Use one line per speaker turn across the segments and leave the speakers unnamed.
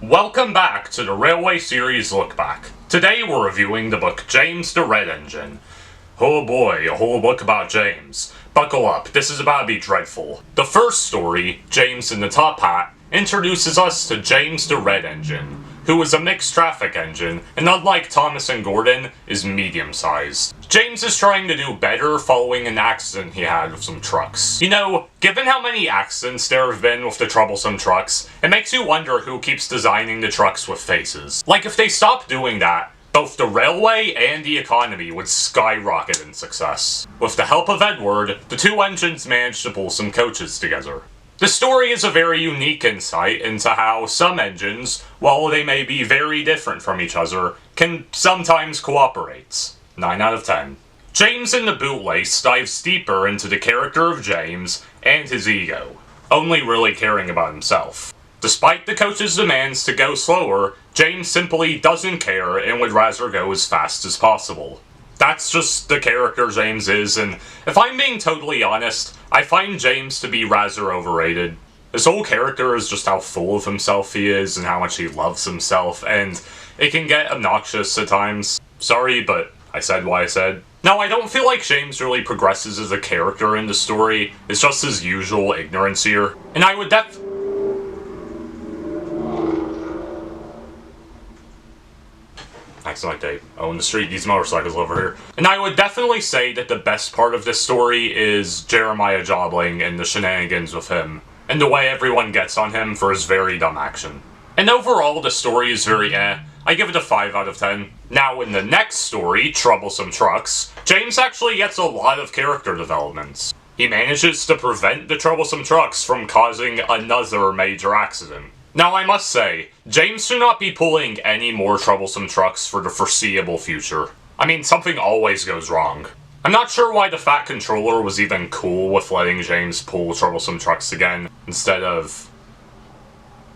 Welcome back to the Railway series Lookback. Today we're reviewing the book James the Red Engine. Oh boy, a whole book about James. Buckle up, this is about to be dreadful. The first story, James in the Top Hat, introduces us to James the Red Engine, who is a mixed traffic engine, and unlike Thomas and Gordon, is medium-sized. James is trying to do better following an accident he had with some trucks. You know, given how many accidents there have been with the troublesome trucks, it makes you wonder who keeps designing the trucks with faces. Like, if they stopped doing that, both the railway and the economy would skyrocket in success. With the help of Edward, the two engines managed to pull some coaches together. The story is a very unique insight into how some engines, while they may be very different from each other, can sometimes cooperate. 9 out of 10. James in the Bootlace dives deeper into the character of James and his ego, only really caring about himself. Despite the coach's demands to go slower, James simply doesn't care and would rather go as fast as possible. That's just the character James is, and if I'm being totally honest, I find James to be rather overrated. His whole character is just how full of himself he is and how much he loves himself, and it can get obnoxious at times. Sorry, but I said what I said. Now, I don't feel like James really progresses as a character in the story. It's just his usual ignorance here. And I would like they own the street, these motorcycles over here. And I would definitely say that the best part of this story is Jeremiah Jobling and the shenanigans with him, and the way everyone gets on him for his very dumb action. And overall, the story is very I give it a 5 out of 10. Now, in the next story, Troublesome Trucks, James actually gets a lot of character developments. He manages to prevent the troublesome trucks from causing another major accident. Now, I must say, James should not be pulling any more troublesome trucks for the foreseeable future. I mean, something always goes wrong. I'm not sure why the Fat Controller was even cool with letting James pull troublesome trucks again, instead of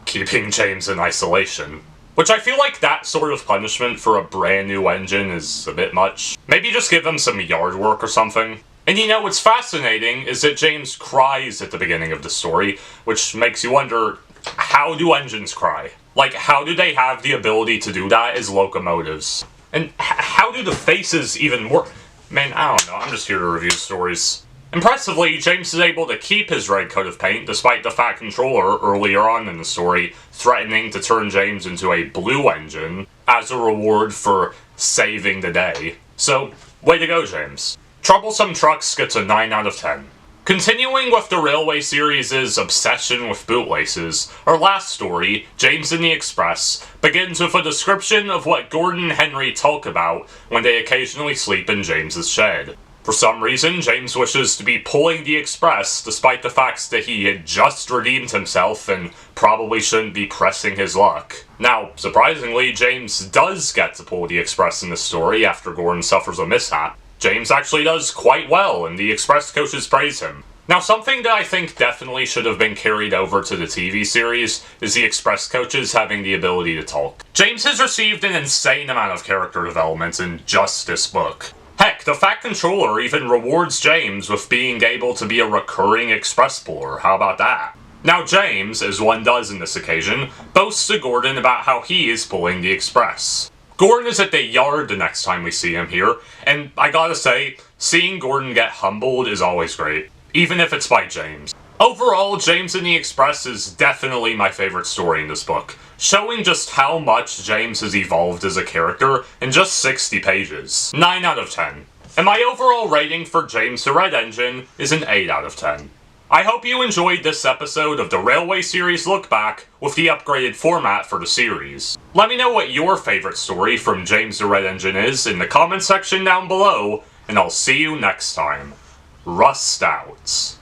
keeping James in isolation. Which I feel like that sort of punishment for a brand new engine is a bit much. Maybe just give him some yard work or something. And you know, what's fascinating is that James cries at the beginning of the story, which makes you wonder, how do engines cry? Like, how do they have the ability to do that as locomotives? And how do the faces even work? Man, I don't know, I'm just here to review stories. Impressively, James is able to keep his red coat of paint despite the Fat Controller earlier on in the story threatening to turn James into a blue engine as a reward for saving the day. So, way to go, James. Troublesome Trucks gets a 9 out of 10. Continuing with the Railway series' obsession with bootlaces, our last story, James and the Express, begins with a description of what Gordon and Henry talk about when they occasionally sleep in James's shed. For some reason, James wishes to be pulling the Express, despite the fact that he had just redeemed himself and probably shouldn't be pressing his luck. Now, surprisingly, James does get to pull the Express in this story after Gordon suffers a mishap. James actually does quite well, and the Express coaches praise him. Now, something that I think definitely should have been carried over to the TV series is the Express coaches having the ability to talk. James has received an insane amount of character development in just this book. Heck, the Fat Controller even rewards James with being able to be a recurring Express puller. How about that? Now James, as one does in this occasion, boasts to Gordon about how he is pulling the Express. Gordon is at the yard the next time we see him here, and I gotta say, seeing Gordon get humbled is always great, even if it's by James. Overall, James and the Express is definitely my favorite story in this book, showing just how much James has evolved as a character in just 60 pages. 9 out of 10. And my overall rating for James the Red Engine is an 8 out of 10. I hope you enjoyed this episode of the Railway series Lookback with the upgraded format for the series. Let me know what your favorite story from James the Red Engine is in the comment section down below, and I'll see you next time. Rust out.